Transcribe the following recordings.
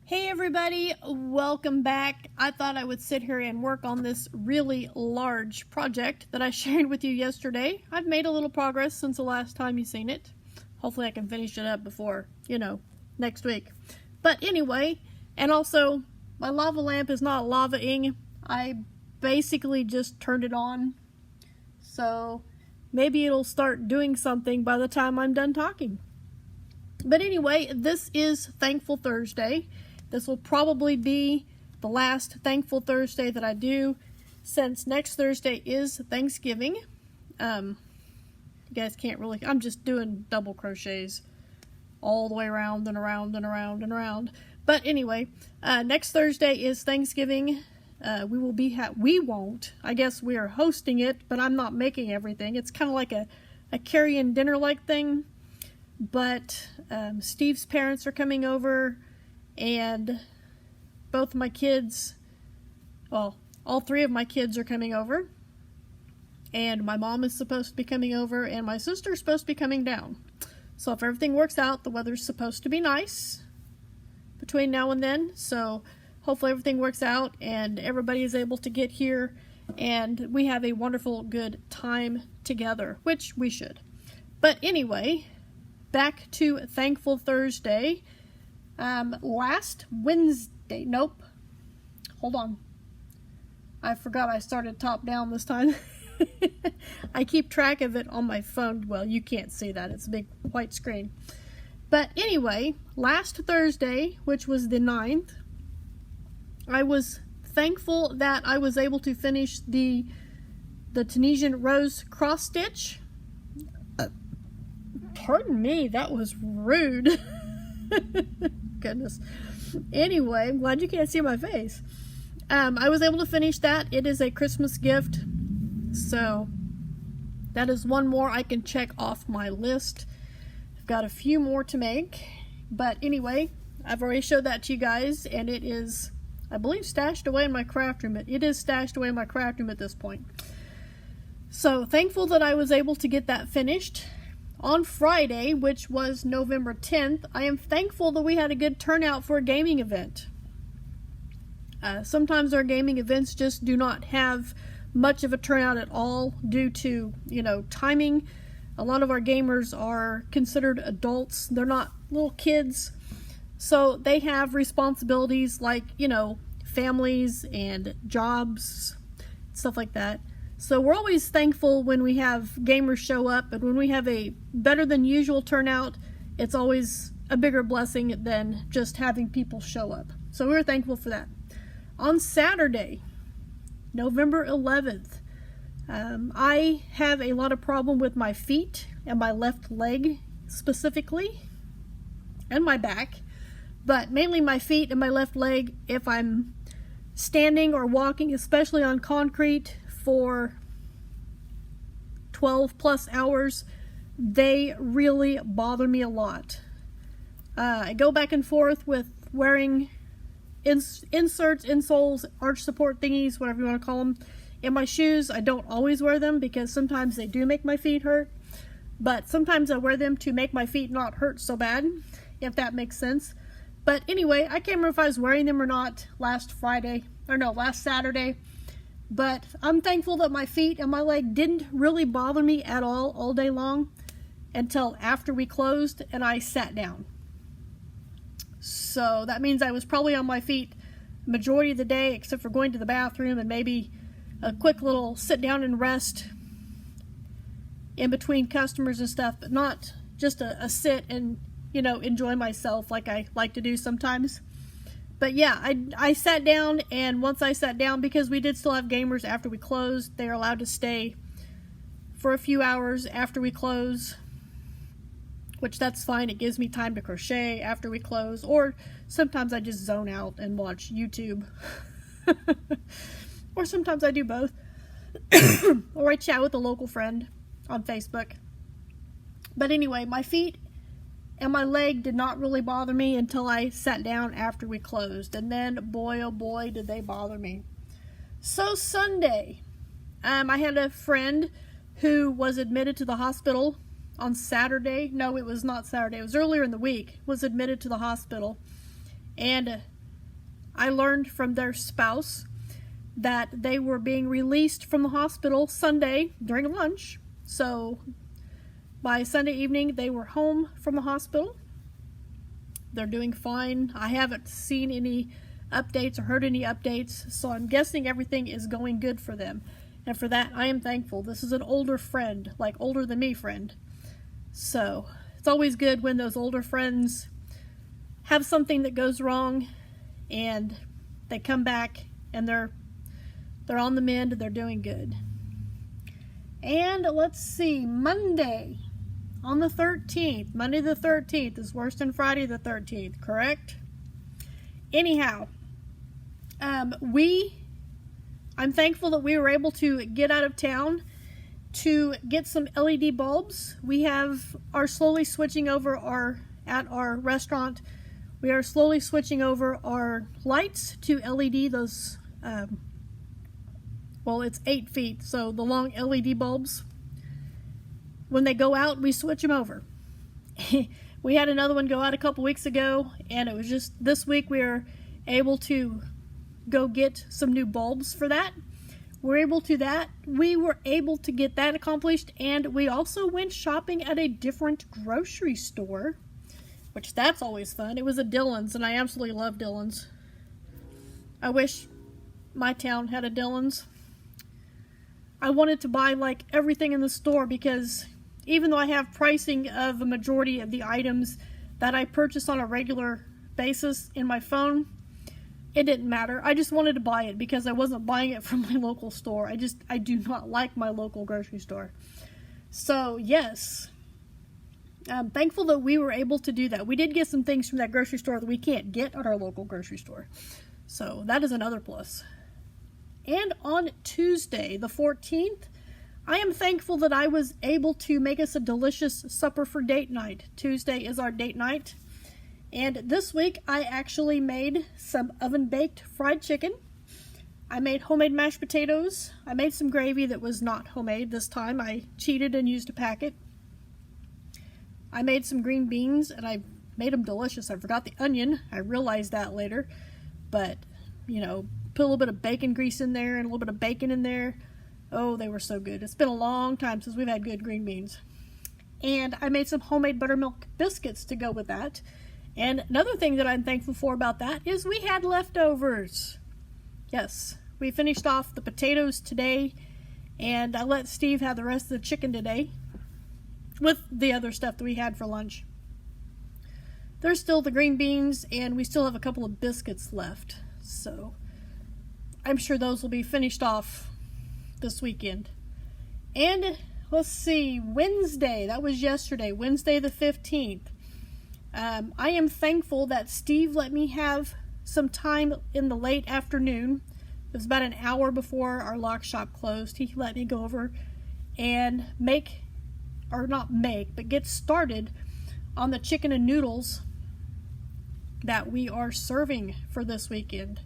Hey everybody, welcome back. I thought I would sit here and work on this really large project that I shared with you yesterday. I've made a little progress since the last time you seen it. Hopefully I can finish it up before, next week. But anyway, and also, my lava lamp is not lava-ing. I basically just turned it on. So maybe it'll start doing something by the time I'm done talking. But anyway, this is Thankful Thursday. This will probably be the last Thankful Thursday that I do, since next Thursday is Thanksgiving. You guys can't really, I'm just doing double crochets all the way around and around and around and around. But anyway, next Thursday is Thanksgiving. We won't. I guess we are hosting it, but I'm not making everything. It's kind of like a carry-in dinner-like thing. But Steve's parents are coming over, and both my kids, well, all three of my kids are coming over, and my mom is supposed to be coming over, and my sister's supposed to be coming down. So if everything works out, the weather's supposed to be nice between now and then, so hopefully everything works out and everybody is able to get here and we have a wonderful, good time together, which we should. But anyway, back to Thankful Thursday. Last Wednesday, nope, hold on. I forgot I started top down this time. I keep track of it on my phone. Well, you can't see that. It's a big white screen. But anyway, last Thursday, which was the 9th, I was thankful that I was able to finish the Tunisian rose cross stitch. Pardon me, that was rude. Goodness. Anyway, I'm glad you can't see my face. I was able to finish that. It is a Christmas gift. So, that is one more I can check off my list. I've got a few more to make. But anyway, I've already showed that to you guys. And it is, I believe, stashed away in my craft room. It is stashed away in my craft room at this point. So, thankful that I was able to get that finished. On Friday, which was November 10th, I am thankful that we had a good turnout for a gaming event. Sometimes our gaming events just do not have much of a turnout at all due to, timing. A lot of our gamers are considered adults. They're not little kids. So they have responsibilities like, families and jobs, stuff like that. So we're always thankful when we have gamers show up, and when we have a better than usual turnout, it's always a bigger blessing than just having people show up. So we're thankful for that. On Saturday, November 11th, I have a lot of problem with my feet and my left leg specifically, and my back, but mainly my feet and my left leg. If I'm standing or walking, especially on concrete, for 12 plus hours, they really bother me a lot. I go back and forth with wearing inserts, insoles, arch support thingies, whatever you want to call them, in my shoes. I don't always wear them because sometimes they do make my feet hurt, but sometimes I wear them to make my feet not hurt so bad, if that makes sense. But anyway, I can't remember if I was wearing them or not last Saturday. But I'm thankful that my feet and my leg didn't really bother me at all day long until after we closed and I sat down. So that means I was probably on my feet majority of the day, except for going to the bathroom and maybe a quick little sit down and rest in between customers and stuff, but not just a sit and, enjoy myself like I like to do sometimes. But yeah, I sat down, and once I sat down, because we did still have gamers after we closed, they are allowed to stay for a few hours after we close, which that's fine. It gives me time to crochet after we close, or sometimes I just zone out and watch YouTube. Or sometimes I do both. Or I chat with a local friend on Facebook. But anyway, my feet and my leg did not really bother me until I sat down after we closed. And then, boy, oh boy, did they bother me. So Sunday, I had a friend who was admitted to the hospital on Saturday. No, it was not Saturday. It was earlier in the week. Was admitted to the hospital. And I learned from their spouse that they were being released from the hospital Sunday during lunch. So by Sunday evening, they were home from the hospital. They're doing fine. I haven't seen any updates or heard any updates, so I'm guessing everything is going good for them. And for that, I am thankful. This is an older friend, like older than me friend. So it's always good when those older friends have something that goes wrong and they come back and they're on the mend, they're doing good. And let's see, Monday on the 13th, Monday the 13th is worse than Friday the 13th, correct? Anyhow, I'm thankful that we were able to get out of town to get some LED bulbs. We are slowly switching over at our restaurant. We are slowly switching over our lights to LED, those, well, it's 8 feet, so the long LED bulbs. When they go out, we switch them over. We had another one go out a couple weeks ago, and it was just this week we were able to go get some new bulbs for that. We were able to get that accomplished, and we also went shopping at a different grocery store, which that's always fun. It was a Dillons, and I absolutely love Dillons. I wish my town had a Dillons. I wanted to buy like everything in the store because even though I have pricing of a majority of the items that I purchase on a regular basis in my phone, it didn't matter. I just wanted to buy it because I wasn't buying it from my local store. I do not like my local grocery store. So yes, I'm thankful that we were able to do that. We did get some things from that grocery store that we can't get at our local grocery store. So that is another plus. And on Tuesday, the 14th, I am thankful that I was able to make us a delicious supper for date night. Tuesday is our date night. And this week, I actually made some oven-baked fried chicken. I made homemade mashed potatoes. I made some gravy that was not homemade this time. I cheated and used a packet. I made some green beans, and I made them delicious. I forgot the onion. I realized that later. But, you know, put a little bit of bacon grease in there and a little bit of bacon in there. Oh, they were so good. It's been a long time since we've had good green beans. And I made some homemade buttermilk biscuits to go with that. And another thing that I'm thankful for about that is we had leftovers. Yes, we finished off the potatoes today, and I let Steve have the rest of the chicken today with the other stuff that we had for lunch. There's still the green beans, and we still have a couple of biscuits left. So I'm sure those will be finished off this weekend. And let's see, Wednesday, that was yesterday, Wednesday the 15th. I am thankful that Steve let me have some time in the late afternoon. It was about an hour before our lock shop closed. He let me go over and get started on the chicken and noodles that we are serving for this weekend.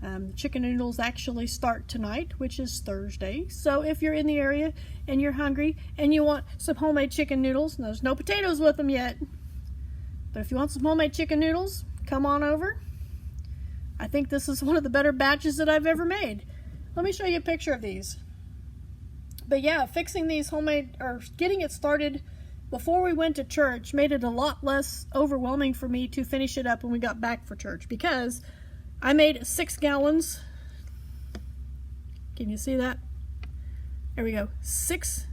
The chicken noodles actually start tonight, which is Thursday. So if you're in the area and you're hungry and you want some homemade chicken noodles, and there's no potatoes with them yet, but if you want some homemade chicken noodles, come on over. I think this is one of the better batches that I've ever made. Let me show you a picture of these. But yeah, fixing these getting it started before we went to church made it a lot less overwhelming for me to finish it up when we got back for church, because I made 6 gallons. Can you see that? There we go. 6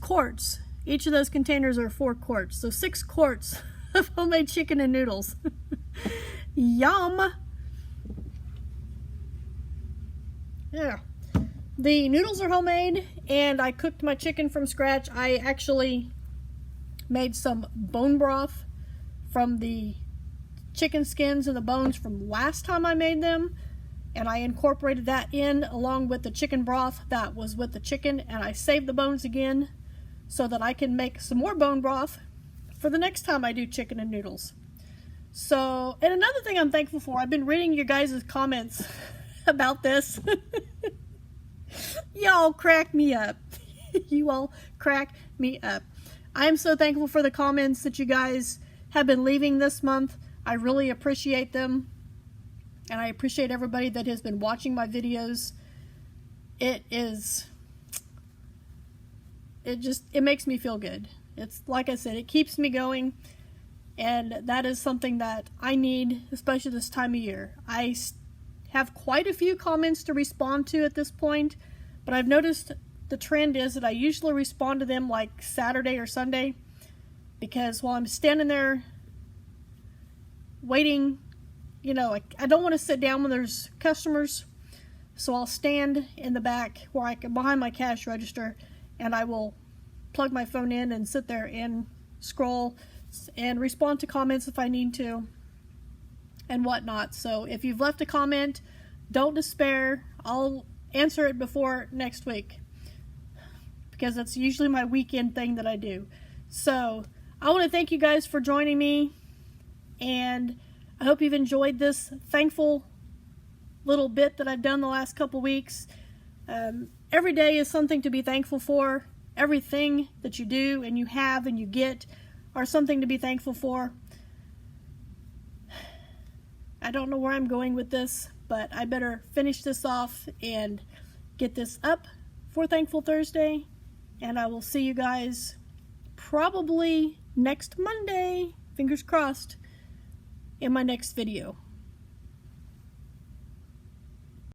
quarts. Each of those containers are 4 quarts. So 6 quarts of homemade chicken and noodles. Yum! Yeah. The noodles are homemade, and I cooked my chicken from scratch. I actually made some bone broth from the chicken skins and the bones from last time I made them, and I incorporated that in along with the chicken broth that was with the chicken, and I saved the bones again so that I can make some more bone broth for the next time I do chicken and noodles. So, and another thing I'm thankful for, I've been reading your guys' comments about this. Y'all crack me up. You all crack me up. I am so thankful for the comments that you guys have been leaving this month. I really appreciate them, and I appreciate everybody that has been watching my videos. It makes me feel good. It's like I said, it keeps me going, and that is something that I need, especially this time of year. I have quite a few comments to respond to at this point, but I've noticed the trend is that I usually respond to them like Saturday or Sunday, because while I'm standing there waiting, you know, I don't want to sit down when there's customers, so I'll stand in the back where I can, behind my cash register, and I will plug my phone in and sit there and scroll and respond to comments if I need to and whatnot. So if you've left a comment, don't despair. I'll answer it before next week, because that's usually my weekend thing that I do. So I want to thank you guys for joining me, and I hope you've enjoyed this thankful little bit that I've done the last couple weeks. Every day is something to be thankful for. Everything that you do and you have and you get are something to be thankful for. I don't know where I'm going with this, but I better finish this off and get this up for Thankful Thursday, and I will see you guys probably next Monday, fingers crossed, in my next video.